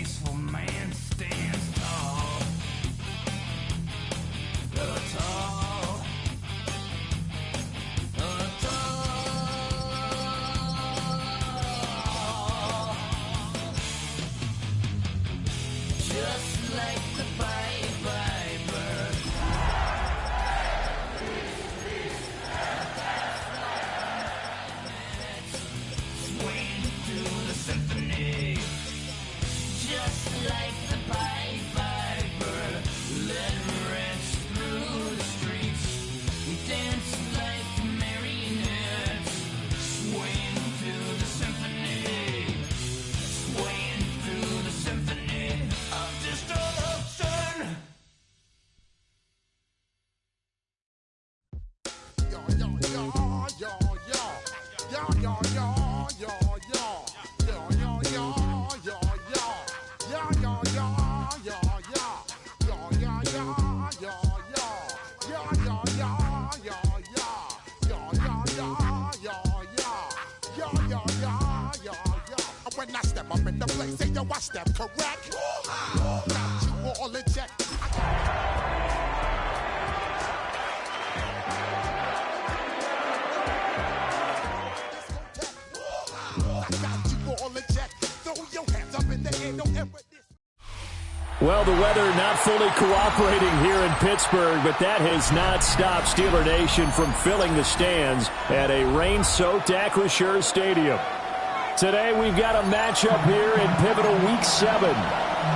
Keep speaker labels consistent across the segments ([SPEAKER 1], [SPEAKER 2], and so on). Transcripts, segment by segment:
[SPEAKER 1] peaceful man stands tall. Tall. Just like the Piper. Swing through the symphony. Just like the Piper. Let it rest through the streets. Dance like marionettes. Swing through the symphony. Swaying through the symphony of destruction.
[SPEAKER 2] When I step up in the place, say yo, I step correct. Got you all in check. Got you all in check. Throw your hands up in the air, don't ever diss.
[SPEAKER 3] Well, the weather not fully cooperating here in Pittsburgh, but that has not stopped Steeler Nation from filling the stands at a rain-soaked Acrisure Stadium. Today we've got a matchup here in pivotal Week 7,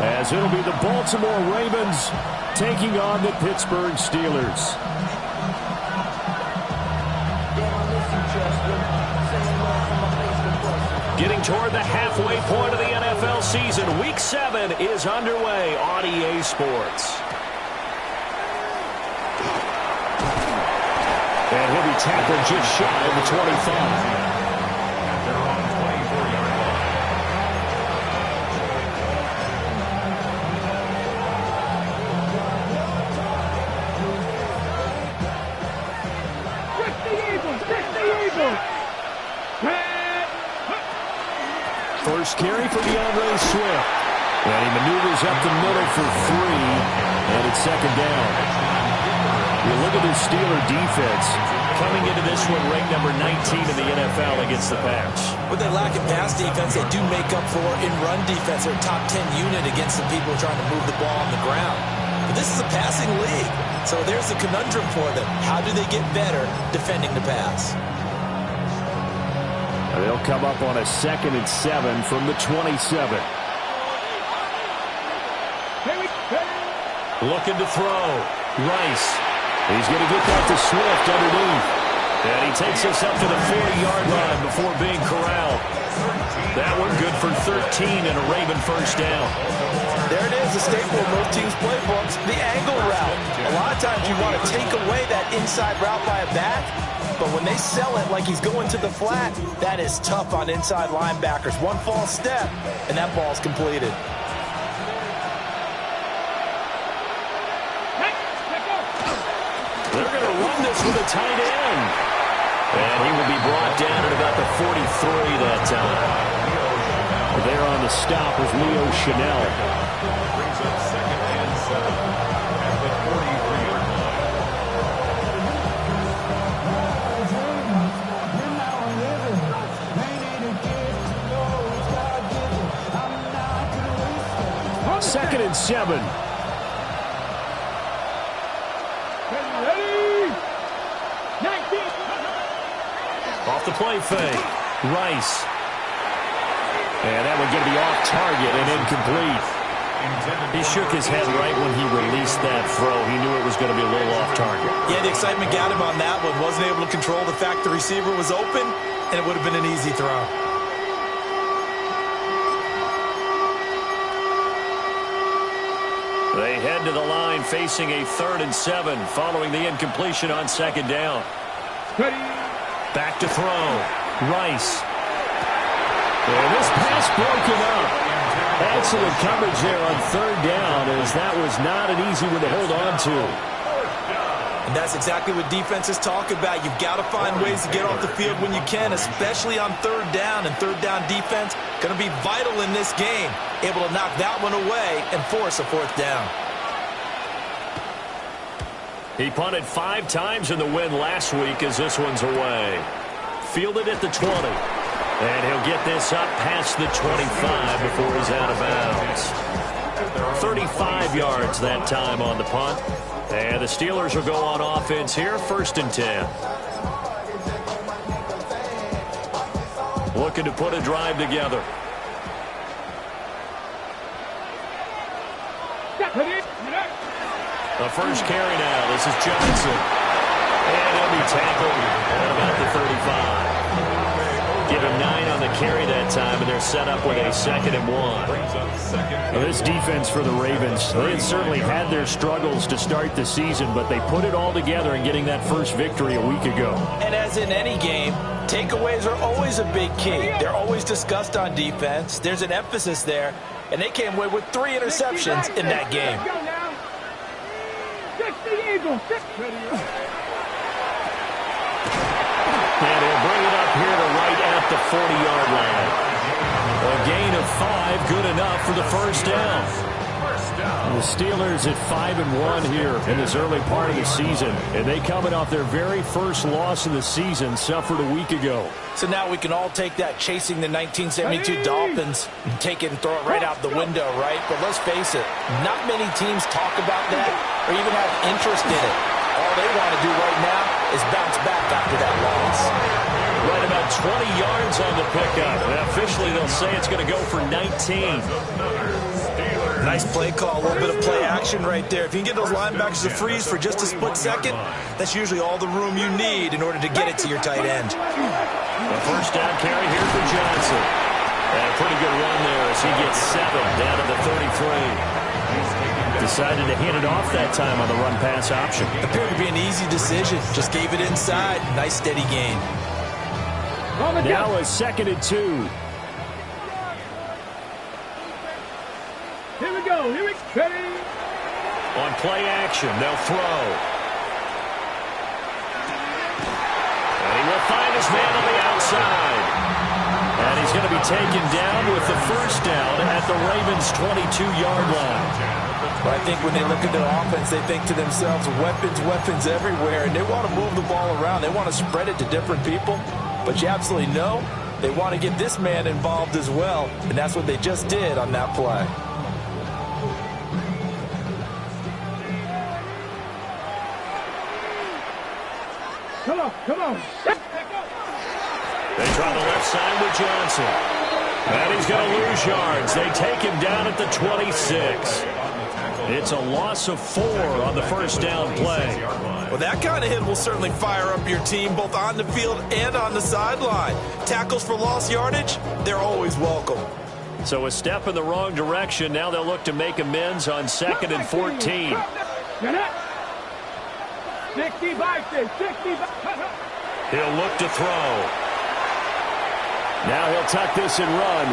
[SPEAKER 3] as it'll be the Baltimore Ravens taking on the Pittsburgh Steelers. Getting toward the halfway point of the NFL season, Week 7 is underway on EA Sports. And he'll be tackled just shy of the 25. First carry for DeAndre Swift. And he maneuvers up the middle for 3, and it's second down. You look at the Steeler defense coming into this one ranked number 19 in the NFL against the pass.
[SPEAKER 4] With their lack of pass defense, they do make up for in run defense. They're a top 10 unit against the people trying to move the ball on the ground. But this is a passing league, so there's a conundrum for them. How do they get better defending the pass?
[SPEAKER 3] They'll come up on a 2nd and 7 from the 27. Looking to throw. Rice. He's going to get that to Swift underneath. And he takes us up to the 40-yard line before being corralled. That one good for 13 and a Raven first down.
[SPEAKER 4] There it is, a staple of most teams' playbooks, the angle route. A lot of times you want to take away that inside route by a back, but when they sell it like he's going to the flat, that is tough on inside linebackers. One false step, and that ball's completed.
[SPEAKER 3] They're going to run this with a tight end. And he will be brought down at about the 43 that time. There on the stop with Leo Chanel.
[SPEAKER 5] Brings up 2nd and 7 at the 43-yard
[SPEAKER 3] line. 2nd and 7. Off the play fake. Rice. And that one going to be off target and incomplete. He shook his head right when he released that throw. He knew it was going to be a little off target.
[SPEAKER 4] Yeah, the excitement got him on that one. Wasn't able to control the fact the receiver was open, and it would have been an easy throw.
[SPEAKER 3] They head to the line facing a 3rd and 7 following the incompletion on 2nd down. Back to throw. Rice. And this pass broken up. Excellent coverage there on 3rd down, as that was not an easy one to hold on to.
[SPEAKER 4] And that's exactly what defenses talk about. You've got to find ways to get off the field when you can, especially on third down. And third down defense going to be vital in this game. Able to knock that one away and force a fourth down.
[SPEAKER 3] He punted 5 times in the win last week as this one's away. Fielded at the 20. And he'll get this up past the 25 before he's out of bounds. 35 yards that time on the punt. And the Steelers will go on offense here, 1st and 10. Looking to put a drive together. The first carry now. This is Johnson. And he'll be tackled at about the 35. Give him 9 on the carry that time, and they're set up with a 2nd and 1. Well, this defense for the Ravens, they had certainly had their struggles to start the season, but they put it all together in getting that first victory a week ago.
[SPEAKER 4] And as in any game, takeaways are always a big key. They're always discussed on defense. There's an emphasis there, and they came away with 3 interceptions in that game.
[SPEAKER 3] And he'll bring it up here to right at the 40-yard line. A gain of 5, good enough for the first down. The Steelers at 5-1 here in this early part of the season. And they coming off their very first loss of the season, suffered a week ago.
[SPEAKER 4] So now we can all take that chasing the 1972 Dolphins and take it and throw it right out the window, right? But let's face it, not many teams talk about that or even have interest in it. All they want to do right now is bounce back after that loss.
[SPEAKER 3] Right about 20 yards on the pickup. And officially, they'll say it's going to go for 19.
[SPEAKER 4] Nice play call, a little bit of play action right there. If you can get those linebackers to freeze for just a split second, that's usually all the room you need in order to get it to your tight end.
[SPEAKER 3] A first down carry here for Johnson. And a pretty good run there as he gets 7 down to the 33. Decided to hand it off that time on the run-pass option.
[SPEAKER 4] Appeared to be an easy decision. Just gave it inside. Nice steady gain.
[SPEAKER 3] Now a 2nd and 2.
[SPEAKER 6] Here we go. Here we go.
[SPEAKER 3] On play action, they'll throw. And he will find his man on the outside. And he's going to be taken down with the first down at the Ravens' 22-yard line.
[SPEAKER 4] Well, I think when they look at their offense, they think to themselves, weapons, weapons everywhere, and they want to move the ball around. They want to spread it to different people, but you absolutely know they want to get this man involved as well, and that's what they just did on that play.
[SPEAKER 6] Come on, come on.
[SPEAKER 3] They try the left side with Johnson. And he's going to lose yards. They take him down at the 26. It's a loss of 4 on the first down play.
[SPEAKER 4] Well, that kind of hit will certainly fire up your team both on the field and on the sideline. Tackles for lost yardage, they're always welcome.
[SPEAKER 3] So a step in the wrong direction. Now they'll look to make amends on 2nd and 14.
[SPEAKER 6] 65, 65.
[SPEAKER 3] He'll look to throw. Now he'll tuck this and run.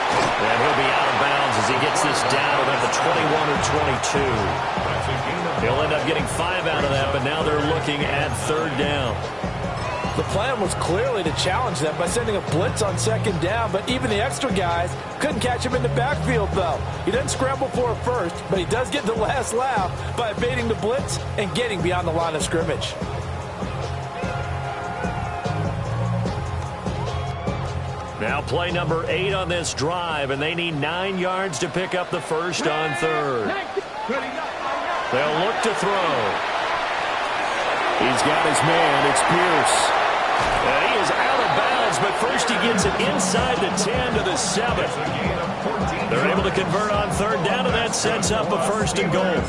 [SPEAKER 3] And he'll be out of bounds as he gets this down at the 21 or 22. He'll end up getting 5 out of that, but now they're looking at 3rd down.
[SPEAKER 4] The plan was clearly to challenge them by sending a blitz on 2nd down, but even the extra guys couldn't catch him in the backfield, though. He doesn't scramble for it first, but he does get the last laugh by evading the blitz and getting beyond the line of scrimmage.
[SPEAKER 3] Now play number 8 on this drive, and they need 9 yards to pick up the first on 3rd. They'll look to throw. He's got his man. It's Pierce. And he is out of bounds, but first he gets it inside the 10 to the 7. They're able to convert on 3rd down, and that sets up a 1st and goal.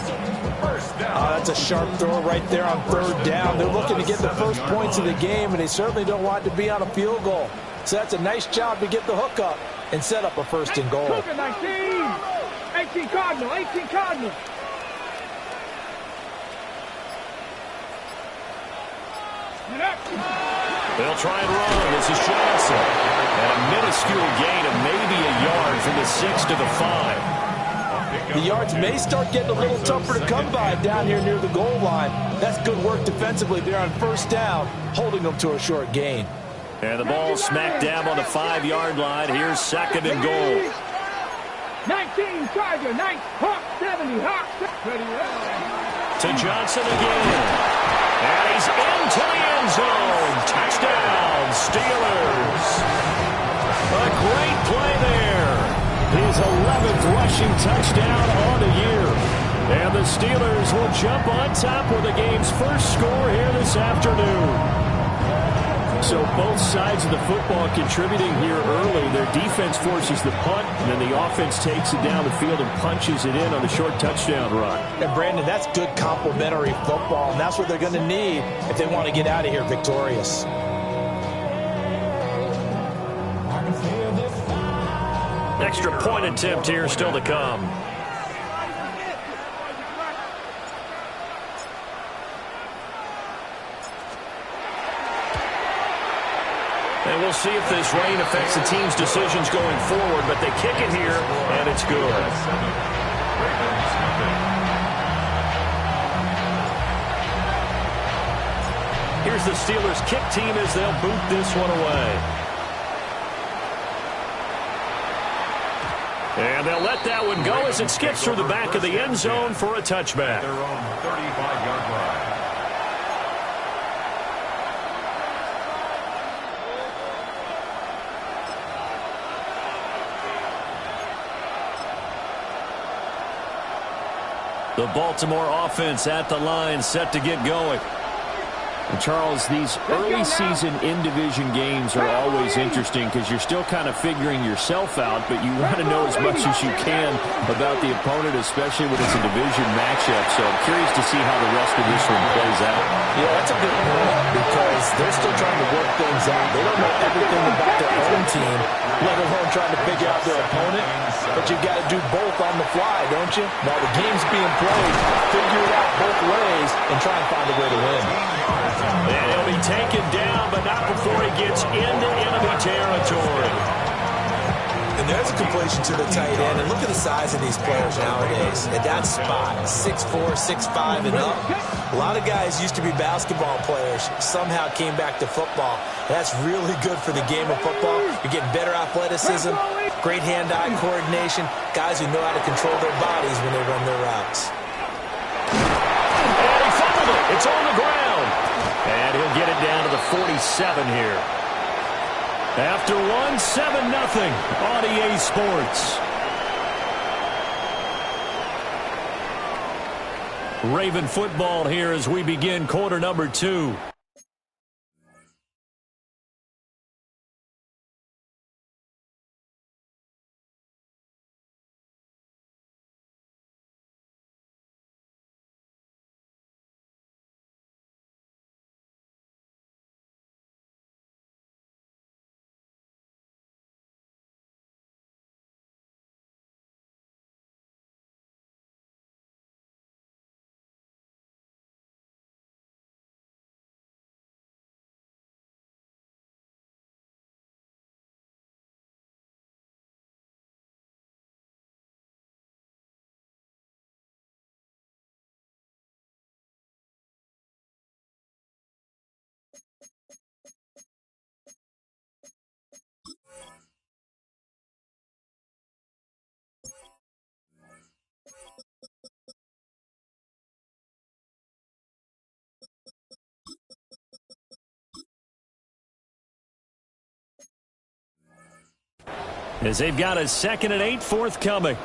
[SPEAKER 4] That's a sharp throw right there on 3rd down. They're looking to get the first points of the game, and they certainly don't want it to be on a field goal. So that's a nice job to get the hook up and set up a 1st and goal.
[SPEAKER 6] 18 Cardinal, 18 Cardinal.
[SPEAKER 3] They'll try and run. This is Johnson. And a minuscule gain of maybe a yard from the 6 to the 5.
[SPEAKER 4] The yards may start getting a little tougher to come by down here near the goal line. That's good work defensively there on first down, holding them to a short gain.
[SPEAKER 3] And the ball smacked dab on the 5-yard line. Here's 2nd and goal.
[SPEAKER 6] 19 Charger, 9 Hawk 70, Hawk 70.
[SPEAKER 3] To Johnson again. And he's into the end zone. Touchdown, Steelers. A great play there. His 11th rushing touchdown on the year. And the Steelers will jump on top with the game's first score here this afternoon. So both sides of the football contributing here early. Their defense forces the punt, and then the offense takes it down the field and punches it in on the short touchdown run.
[SPEAKER 4] And, Brandon, that's good complementary football, and that's what they're going to need if they want to get out of here victorious.
[SPEAKER 3] Extra point attempt here still to come. And we'll see if this rain affects the team's decisions going forward, but they kick it here, and it's good. Here's the Steelers' kick team as they'll boot this one away. And they'll let that one go as it skips through the back of the end zone for a touchback.
[SPEAKER 5] Their own 35-yard line.
[SPEAKER 3] The Baltimore offense at the line, set to get going. And Charles, these early season in-division games are always interesting because you're still kind of figuring yourself out, but you want to know as much as you can about the opponent, especially when it's a division matchup. So I'm curious to see how the rest of this one plays out.
[SPEAKER 4] Yeah, that's a good point because they're still trying to work things out. They don't know everything about their own team, let alone trying to figure out their opponent. But you've got to do both on the fly, don't you? While the game's being played, figure it out both ways and try and find a way to win.
[SPEAKER 3] And he'll be taken down, but not before he gets into enemy territory.
[SPEAKER 4] And there's a completion to the tight end. And look at the size of these players nowadays. At that spot, 6'4", 6'5", and up. A lot of guys used to be basketball players, somehow came back to football. That's really good for the game of football. You're getting better athleticism, great hand-eye coordination, guys who know how to control their bodies when they run their routes.
[SPEAKER 3] And he fumbled it. It's on the ground. And he'll get it down to the 47 here. After 1, 7-0 on EA Sports. Raven football here as we begin quarter number 2. As they've got a 2nd and 8 forthcoming.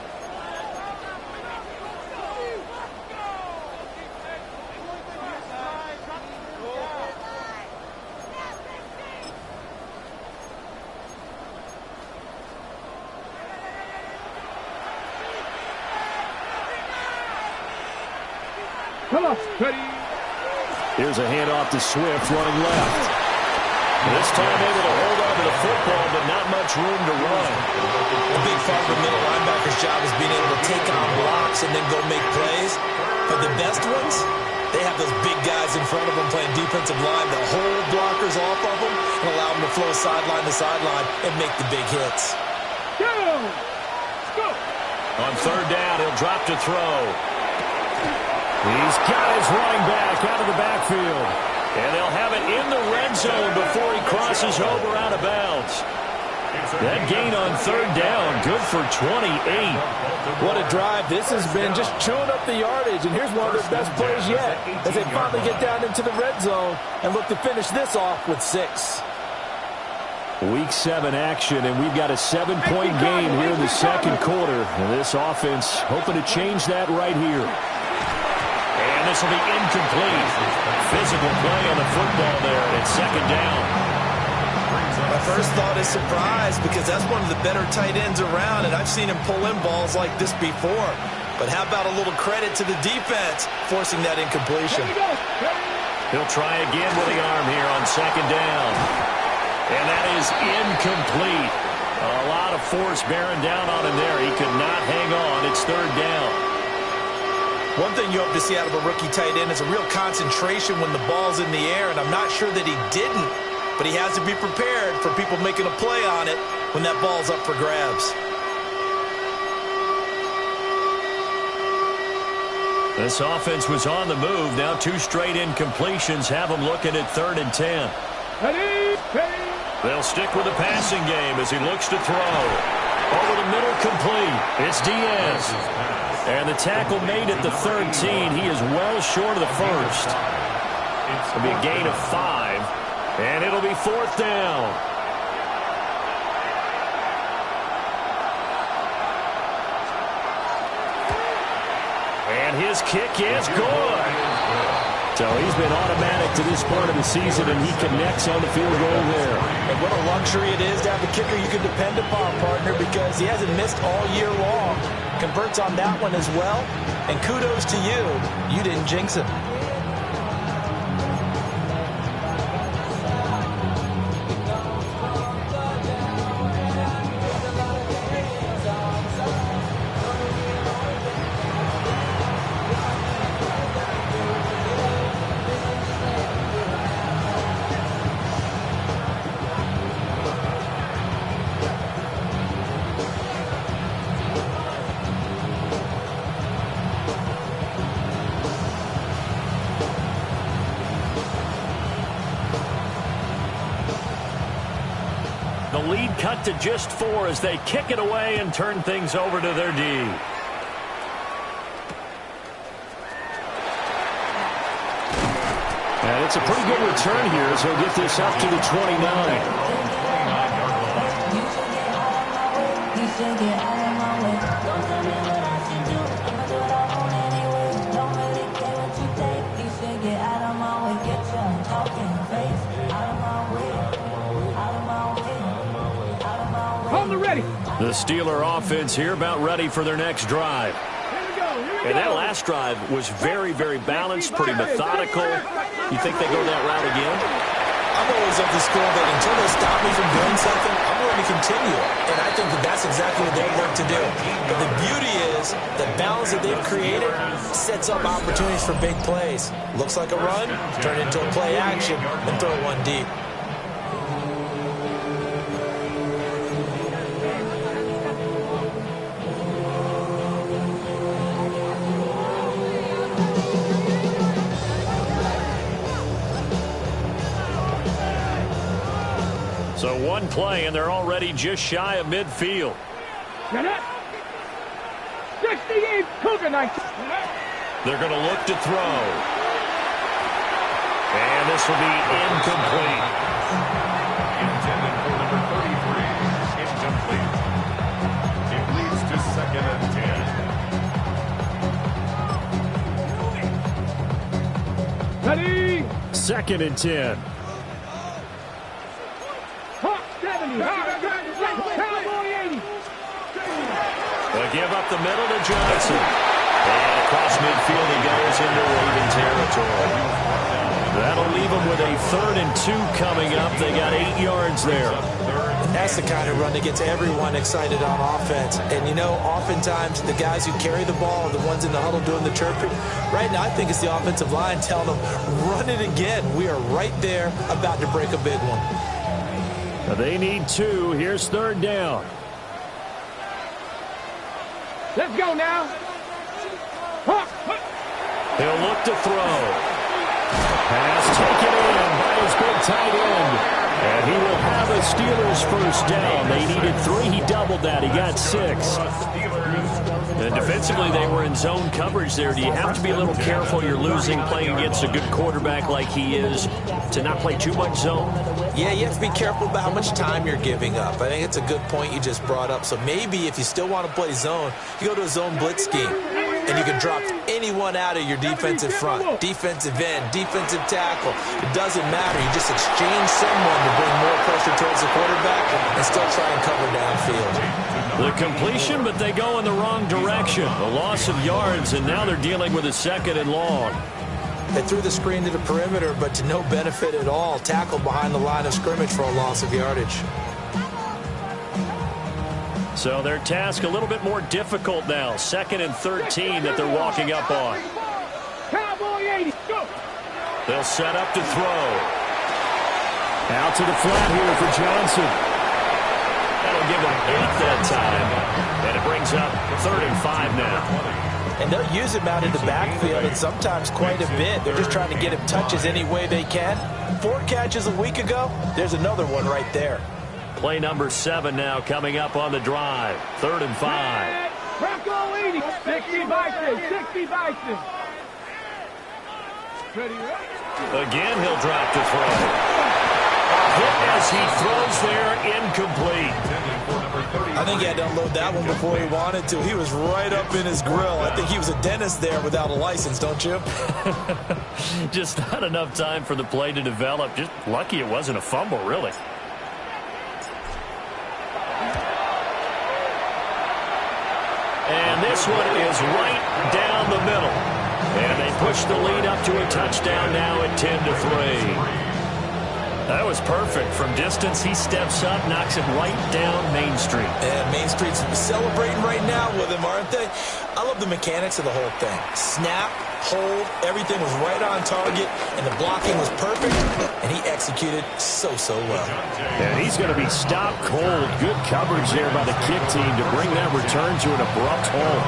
[SPEAKER 6] Come on, ready.
[SPEAKER 3] Here's a handoff to Swift running left. This time able to hold on to the football, but not much room to run.
[SPEAKER 4] A big part of the middle linebacker's job is being able to take on blocks and then go make plays. But the best ones, they have those big guys in front of them playing defensive line that hold blockers off of them and allow them to flow sideline to sideline and make the big hits.
[SPEAKER 6] Go! Go!
[SPEAKER 3] On third down, he'll drop to throw. He's got his running back out of the backfield. And they'll have it in the red zone before he crosses over out of bounds. That gain on third down, good for 28.
[SPEAKER 4] What a drive. This has been just chewing up the yardage, and here's one of their best plays yet as they finally get down into the red zone and look to finish this off with 6.
[SPEAKER 3] Week 7 action, and we've got a 7-point game here in the second quarter. And this offense hoping to change that right here. And this will be incomplete. Physical play on the football there, and it's second down.
[SPEAKER 4] My first thought is surprise because that's one of the better tight ends around, and I've seen him pull in balls like this before. But how about a little credit to the defense forcing that incompletion?
[SPEAKER 3] He'll try again with the arm here on second down. And that is incomplete. A lot of force bearing down on him there. He could not hang on. It's third down.
[SPEAKER 4] One thing you hope to see out of a rookie tight end is a real concentration when the ball's in the air, and I'm not sure that he didn't. But he has to be prepared for people making a play on it when that ball's up for grabs.
[SPEAKER 3] This offense was on the move. Now 2 straight incompletions have them looking at 3rd and 10. They'll stick with the passing game as he looks to throw. Over the middle, complete. It's Diaz. And the tackle made at the 13. He is well short of the first. It'll be a gain of 5. And it'll be 4th down. And his kick is good. So he's been automatic to this point of the season, and he connects on the field goal there.
[SPEAKER 4] And what a luxury it is to have a kicker you can depend upon, partner, because he hasn't missed all year long. Converts on that one as well. And kudos to you. You didn't jinx him.
[SPEAKER 3] The lead cut to just 4 as they kick it away and turn things over to their D. And it's a pretty good return here as he'll get this up to the 29. The Steeler offense here about ready for their next drive. And that last drive was very, very balanced, pretty methodical. You think they go that route again?
[SPEAKER 4] I'm always of the school that until they stop me from doing something, I'm going to continue. And I think that that's exactly what they work to do. But the beauty is the balance that they've created sets up opportunities for big plays. Looks like a run, turn into a play action, and throw one deep.
[SPEAKER 3] So one play, and they're already just shy of midfield.
[SPEAKER 6] 68 Cougar 19.
[SPEAKER 3] They're going to look to throw. And this will be incomplete.
[SPEAKER 5] Intended for number 33, incomplete. It leads to 2nd and 10.
[SPEAKER 6] Ready?
[SPEAKER 3] 2nd and 10. They give up the middle to Johnson. And across midfield he goes into Raven territory. That'll leave them with a 3rd and 2 coming up. They got 8 yards there.
[SPEAKER 4] That's the kind of run that gets everyone excited on offense. And, you know, oftentimes the guys who carry the ball are the ones in the huddle doing the chirping. Right now, I think it's the offensive line telling them, run it again. We are right there about to break a big one.
[SPEAKER 3] They need 2. Here's 3rd down.
[SPEAKER 6] Let's go now. Huh.
[SPEAKER 3] He'll look to throw. Pass taken in by his big tight end. And he will have a Steelers first down. They needed 3. He doubled that. He got 6. And defensively, they were in zone coverage there. Do you have to be a little careful? You're losing playing against a good quarterback like he is to not play too much zone?
[SPEAKER 4] Yeah, you have to be careful about how much time you're giving up. I think it's a good point you just brought up. So maybe if you still want to play zone, you go to a zone blitz scheme. And you can drop anyone out of your defensive front, defensive end, defensive tackle. It doesn't matter. You just exchange someone to bring more pressure towards the quarterback and still try and cover downfield.
[SPEAKER 3] The completion, but they go in the wrong direction. A loss of yards, and now they're dealing with a 2nd and long.
[SPEAKER 4] They threw the screen to the perimeter, but to no benefit at all. Tackled behind the line of scrimmage for a loss of yardage.
[SPEAKER 3] So their task a little bit more difficult now. 2nd and 13 that they're walking up on.
[SPEAKER 6] Cowboy 80. Go.
[SPEAKER 3] They'll set up to throw. Out to the flat here for Johnson. That'll give them 8 that time. And it brings up 3rd and 5 now.
[SPEAKER 4] And they'll use him out in the backfield, and sometimes quite a bit. They're just trying to get him touches any way they can. 4 catches a week ago. There's another one right there.
[SPEAKER 3] Play number 7 now coming up on the drive. 3rd and 5.
[SPEAKER 6] Bronco 80. 60 Bison. 60 Bison. Ready, right?
[SPEAKER 3] Again, he'll drop to throw. Hit as he throws there, incomplete.
[SPEAKER 4] I think he had to unload that one before he wanted to. He was right up in his grill. I think he was a dentist there without a license, don't you?
[SPEAKER 3] Just not enough time for the play to develop. Just lucky it wasn't a fumble, really. And this one is right down the middle. And they push the lead up to a touchdown now at 10-3. That was perfect. From distance, he steps up, knocks it right down Main Street.
[SPEAKER 4] Yeah, Main Street's celebrating right now with him, aren't they? I love the mechanics of the whole thing. Snap, hold, everything was right on target, and the blocking was perfect, and he executed so well.
[SPEAKER 3] And he's going to be stopped cold. Good coverage there by the kick team to bring that return to an abrupt halt.